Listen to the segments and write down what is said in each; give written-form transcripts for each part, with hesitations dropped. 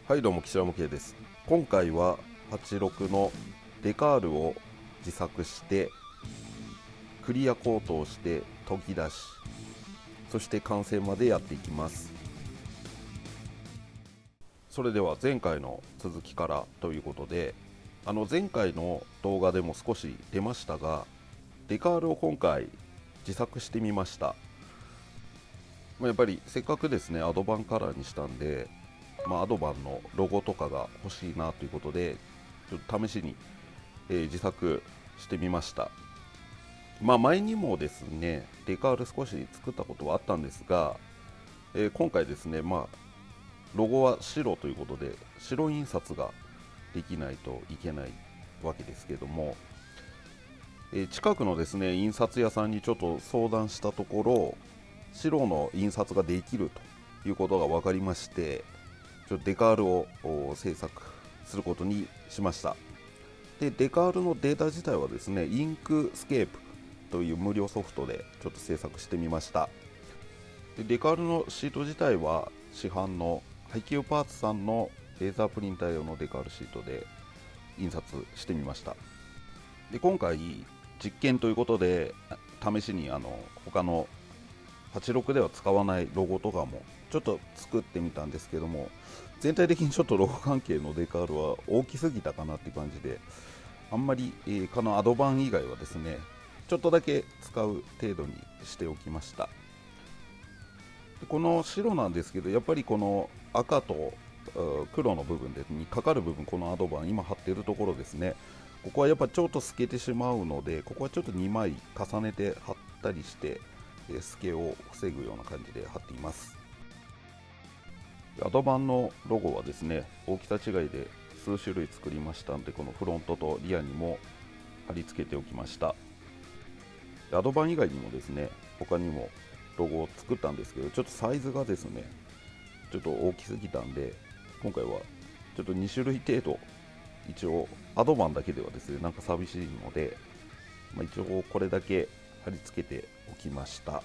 はいどうも、岸田向です。今回は86のデカールを自作してクリアコートをして研ぎ出し、そして完成までやっていきます。それでは前回の続きからということで、前回の動画でも少し出ましたが、デカールを今回自作してみました。やっぱりせっかくですねアドバンカラーにしたんで、アドバンのロゴとかが欲しいなということで、ちょっと試しに、自作してみました。前にもですねデカール少し作ったことはあったんですが、今回ですね、ロゴは白ということで白印刷ができないといけないわけですけども、近くのですね印刷屋さんにちょっと相談したところ、白の印刷ができるということが分かりまして、ちょっとデカールを制作することにしました。でデカールのデータ自体はですねインクスケープという無料ソフトでちょっと制作してみました。でデカールのシート自体は市販の配給パーツさんのレーザープリンター用のデカールシートで印刷してみました。で今回実験ということで試しに他の86では使わないロゴとかもちょっと作ってみたんですけども、全体的にちょっとロゴ関係のデカールは大きすぎたかなっていう感じで、あんまり、このアドバン以外はですねちょっとだけ使う程度にしておきました。でこの白なんですけど、やっぱりこの赤と黒の部分でにかかる部分、このアドバン今貼っているところですね、ここはやっぱちょっと透けてしまうので、ここはちょっと2枚重ねて貼ったりして透けを防ぐような感じで貼っています。アドバンのロゴはですね大きさ違いで数種類作りましたので、このフロントとリアにも貼り付けておきました。アドバン以外にもですね他にもロゴを作ったんですけど、ちょっとサイズがですねちょっと大きすぎたんで、今回はちょっと2種類程度、一応アドバンだけではですねなんか寂しいので、一応これだけ貼り付けておきました。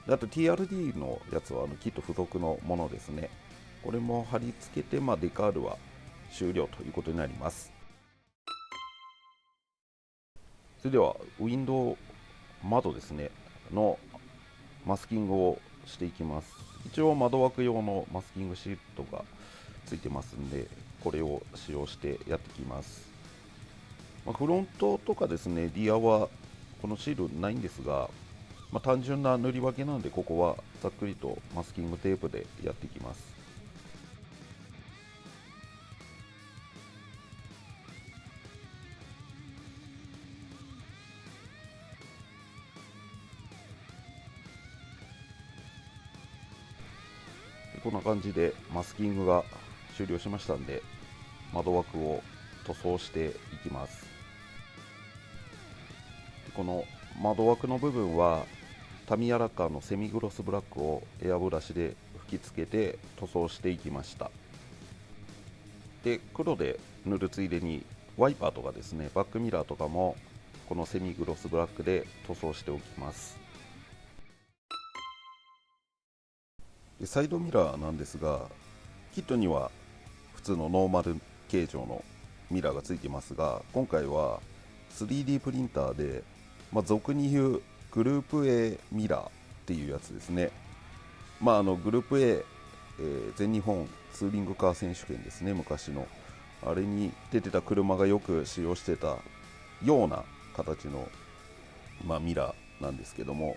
であと TRD のやつはキット付属のものですね。これも貼り付けて、デカールは終了ということになります。それではウィンドウ窓ですねのマスキングをしていきます。一応窓枠用のマスキングシートがついてますんで、これを使用してやっていきます。フロントとかですねリアはこのシールないんですが、単純な塗り分けなので、ここはざっくりとマスキングテープでやっていきます。こんな感じでマスキングが終了しましたんで、窓枠を塗装していきます。この窓枠の部分はタミヤラッカーのセミグロスブラックをエアブラシで吹き付けて塗装していきました。で黒で塗るついでにワイパーとかですねバックミラーとかもこのセミグロスブラックで塗装しておきます。でサイドミラーなんですが、キットには普通のノーマル形状のミラーがついていますが、今回は 3D プリンターで、俗に言うグループ A ミラーっていうやつですね。グループ A、全日本ツーリングカー選手権ですね、昔のあれに出てた車がよく使用してたような形の、ミラーなんですけども、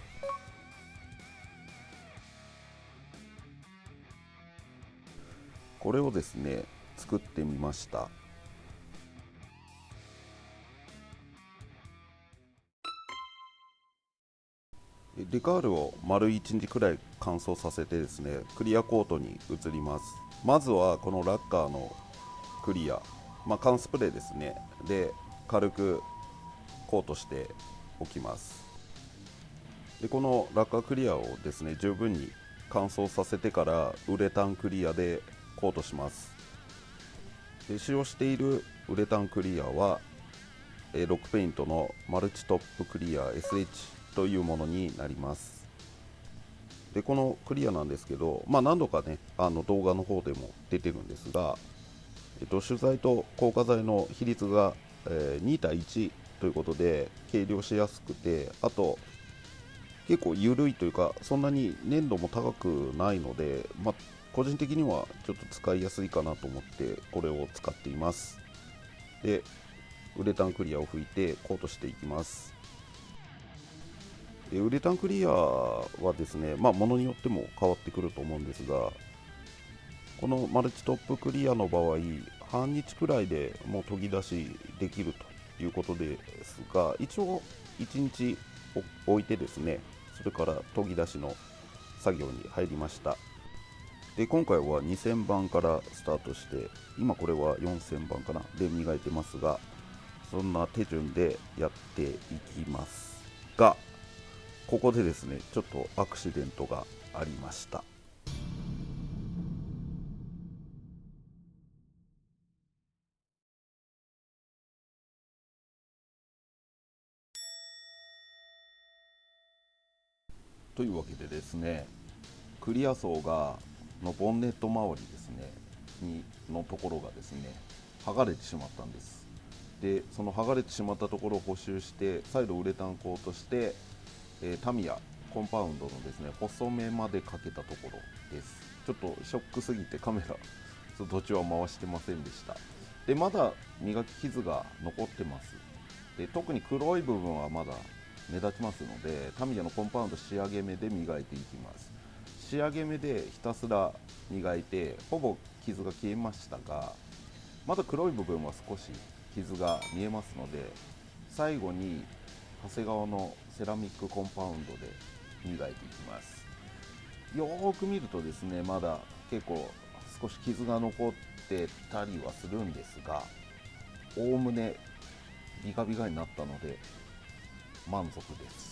これをですね作ってみました。デカールを丸1日くらい乾燥させてですねクリアコートに移ります。まずはこのラッカーのクリア、缶スプレーですねで軽くコートしておきます。でこのラッカークリアをですね十分に乾燥させてからウレタンクリアでコートします。で使用しているウレタンクリアはロックペイントのマルチトップクリア SH というものになります。でこのクリアなんですけど、何度かね動画の方でも出てるんですが、主材と硬化材の比率が、2対1ということで計量しやすくて、あと結構緩いというか、そんなに粘度も高くないので、個人的にはちょっと使いやすいかなと思ってこれを使っています。でウレタンクリアを拭いてコートしていきます。ウレタンクリアはですね、ものによっても変わってくると思うんですが、このマルチトップクリアの場合、半日くらいでもう研ぎ出しできるということですが、一応1日置いてですね、それから研ぎ出しの作業に入りました。で今回は2000番からスタートして、今これは4000番かなで磨いてますが、そんな手順でやっていきますが、ここでですねちょっとアクシデントがありました。というわけでですね、クリア層がのボンネット周りですねのところがですね剥がれてしまったんです。でその剥がれてしまったところを補修して、再度ウレタンコートして、タミヤコンパウンドのですね細めまでかけたところです。ちょっとショックすぎてカメラ途中は回してませんでした。でまだ磨き傷が残ってます。で特に黒い部分はまだ目立ちますので、タミヤのコンパウンド仕上げ目で磨いていきます。仕上げ目でひたすら磨いて、ほぼ傷が消えましたが、まだ黒い部分は少し傷が見えますので、最後に長谷川のセラミックコンパウンドで磨いていきます。よーく見るとですね、まだ結構少し傷が残ってたりはするんですが、おおむねビカビカになったので満足です。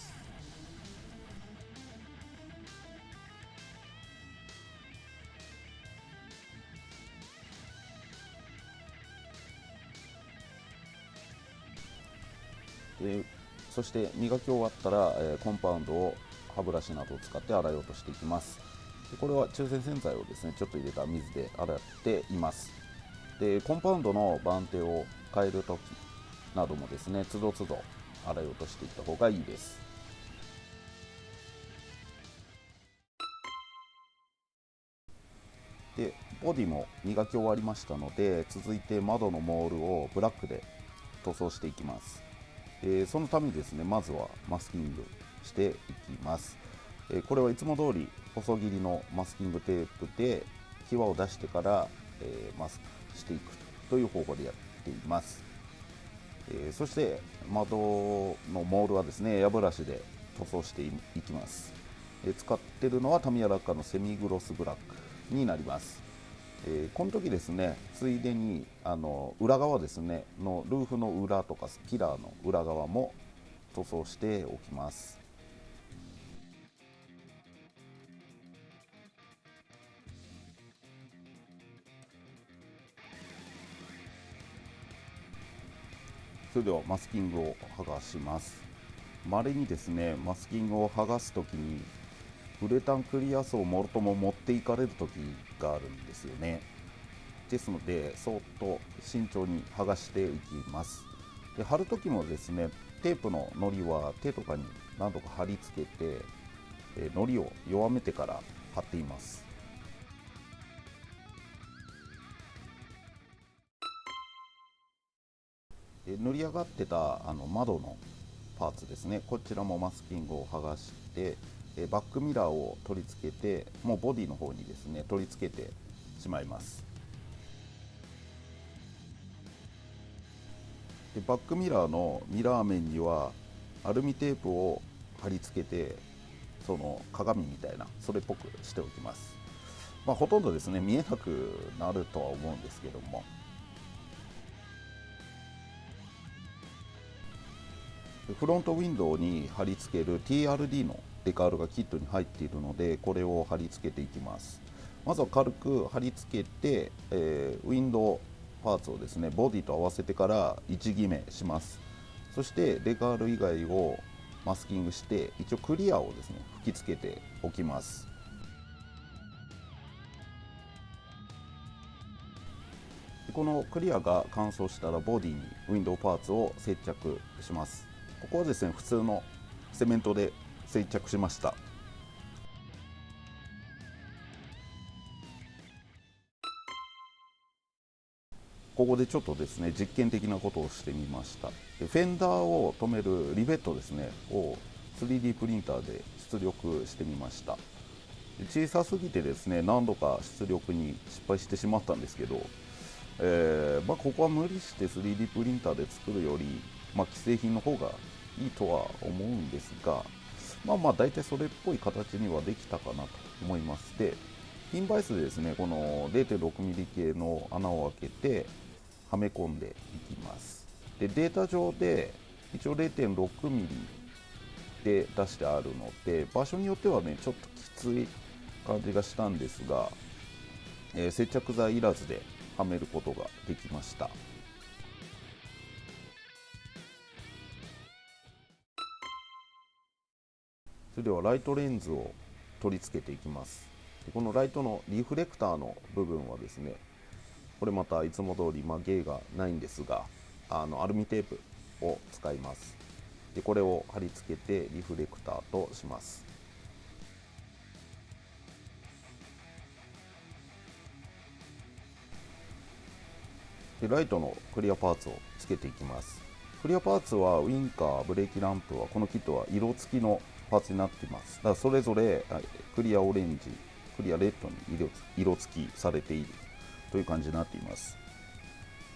でそして磨き終わったら、コンパウンドを歯ブラシなどを使って洗い落としていきます。でこれは中性洗剤をですねちょっと入れた水で洗っています。でコンパウンドの番手を変えるときなどもですね都度都度洗い落としていった方がいいです。でボディも磨き終わりましたので、続いて窓のモールをブラックで塗装していきます。そのためにですねまずはマスキングしていきます。これはいつも通り細切りのマスキングテープで際を出してから、マスクしていくという方法でやっています。そして窓のモールはですねエアブラシで塗装していきます。使っているのはタミヤラッカのセミグロスブラックになります。この時ですねついでに裏側ですねのルーフの裏とかピラーの裏側も塗装しておきます。それではマスキングを剥がします。稀にですねマスキングを剥がす時にウレタンクリア層をもろとも持っていかれる時があるんですよね。ですのでそっと慎重に剥がしていきます。で貼る時もですねテープの糊は手とかに何度か貼り付けて、糊を弱めてから貼っています。塗り上がってた窓のパーツですね、こちらもマスキングを剥がして、バックミラーを取り付けて、もうボディの方にですね取り付けてしまいます。でバックミラーのミラー面にはアルミテープを貼り付けて、その鏡みたいなそれっぽくしておきます。ほとんどですね見えなくなるとは思うんですけども、フロントウィンドウに貼り付ける TRD のデカールがキットに入っているので、これを貼り付けていきます。まずは軽く貼り付けて、ウィンドウパーツをですねボディと合わせてから位置決めします。そしてデカール以外をマスキングして、一応クリアをですね吹き付けておきます。このクリアが乾燥したらボディにウィンドウパーツを接着します。ここはですね、普通のセメントで接着しました。ここでちょっとですね、実験的なことをしてみました。でフェンダーを留めるリベットですねを 3D プリンターで出力してみました。小さすぎてですね、何度か出力に失敗してしまったんですけど、ここは無理して 3D プリンターで作るより、既製品の方がいいとは思うんですが、大体それっぽい形にはできたかなと思います。で、ピンバイスでですね、この 0.6mm 系の穴を開けてはめ込んでいきます。で、データ上で一応 0.6mm で出してあるので、場所によってはね、ちょっときつい感じがしたんですが、接着剤いらずではめることができました。それではライトレンズを取り付けていきます。でこのライトのリフレクターの部分はですね、これまたいつも通り芸がないんですが、アルミテープを使います。でこれを貼り付けてリフレクターとします。でライトのクリアパーツをつけていきます。クリアパーツはウインカー、ブレーキランプはこのキットは色付きのパーツになっています。だからそれぞれクリアオレンジ、クリアレッドに色付きされているという感じになっています。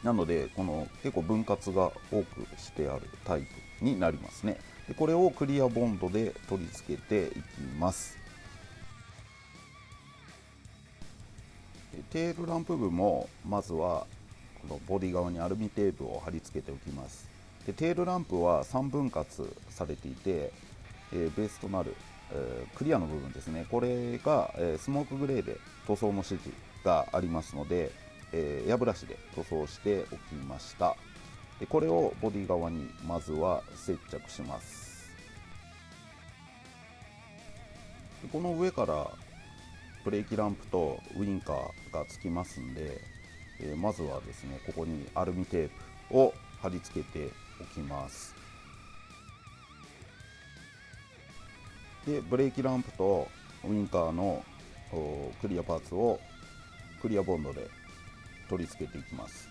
なのでこの結構分割が多くしてあるタイプになりますね。でこれをクリアボンドで取り付けていきます。テールランプ部もまずはこのボディ側にアルミテープを貼り付けておきます。でテールランプは3分割されていて、ベースとなる、クリアの部分ですね、これが、スモークグレーで塗装の指示がありますので、エアブラシで塗装しておきました。でこれをボディ側にまずは接着します。でこの上からブレーキランプとウインカーがつきますんで、まずはですね、ここにアルミテープを貼り付けておきます。でブレーキランプとウインカーのクリアパーツをクリアボンドで取り付けていきます。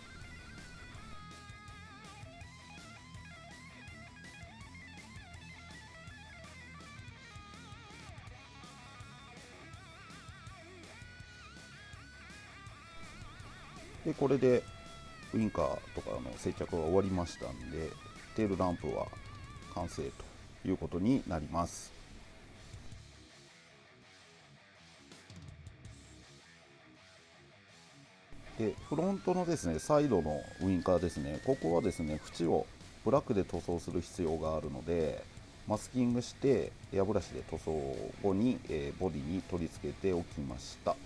でこれでウインカーとかの接着が終わりましたんで、テールランプは完成ということになります。でフロントのですねサイドのウインカーですね、ここはですね縁をブラックで塗装する必要があるので、マスキングしてエアブラシで塗装後に、ボディに取り付けておきました。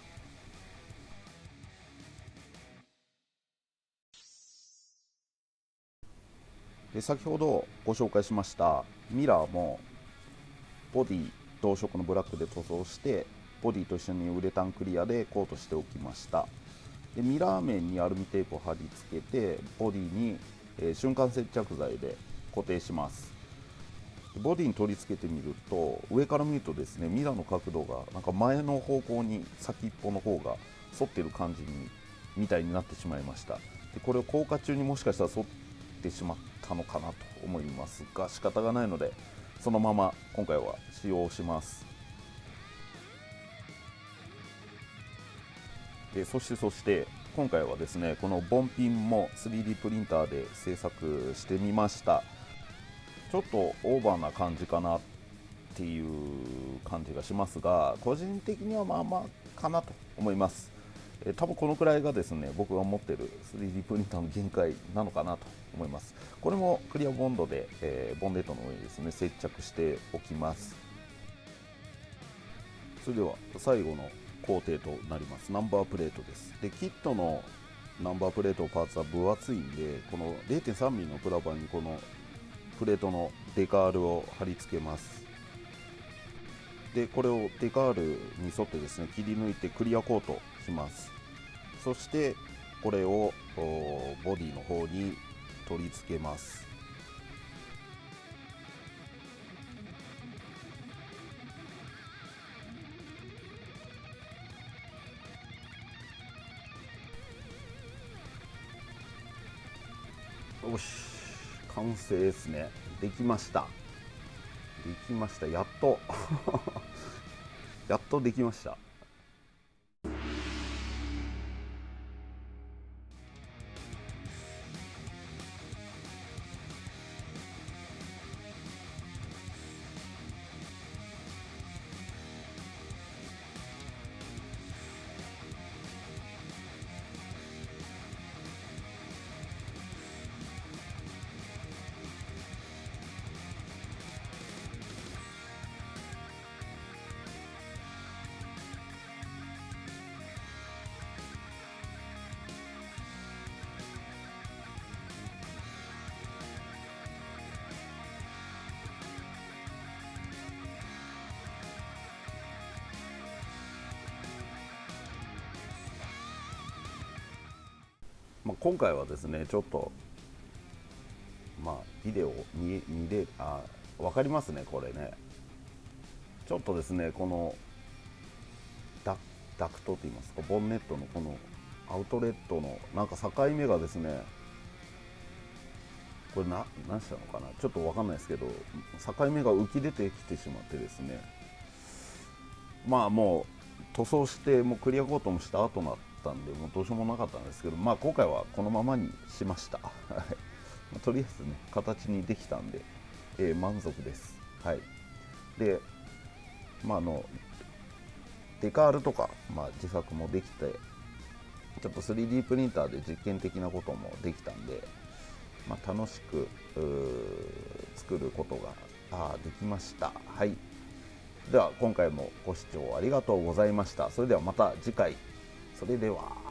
で先ほどご紹介しましたミラーもボディ同色のブラックで塗装して、ボディと一緒にウレタンクリアでコートしておきました。でミラー面にアルミテープを貼り付けてボディに、瞬間接着剤で固定します。ボディに取り付けてみると、上から見るとですね、ミラーの角度がなんか前の方向に先っぽの方が反っている感じみたいになってしまいました。でこれを降下中にもしかしたら反ってしまったのかなと思いますが、仕方がないのでそのまま今回は使用します。そして今回はですね、このボンピンも 3D プリンターで制作してみました。ちょっとオーバーな感じかなっていう感じがしますが、個人的にはまあまあかなと思います。多分このくらいがですね、僕が持ってる 3D プリンターの限界なのかなと思います。これもクリアボンドで、ボンネットの上にですね接着しておきます。それでは最後の工程となりますナンバープレートです。でキットのナンバープレートパーツは分厚いんで、この 0.3mm のプラバンにこのプレートのデカールを貼り付けます。でこれをデカールに沿ってですね切り抜いてクリアコートします。そしてこれをボディの方に取り付けます。よし、完成ですね。できました。できました。やっとやっとできました。今回はですね、ちょっとビデオ見れ分かりますね、これね。ちょっとですね、このダクトといいますか、ボンネットのこのアウトレットのなんか境目がですね、これ何したのかな、ちょっと分かんないですけど、境目が浮き出てきてしまってですね、もう塗装してもうクリアコートもした後だったんで、もうどうしようもなかったんですけど、今回はこのままにしましたとりあえずね、形にできたんで、満足です。はい。で、デカールとか、自作もできて、ちょっと 3D プリンターで実験的なこともできたんで、楽しく作ることができました。はい。では今回もご視聴ありがとうございました。それではまた次回。それでは。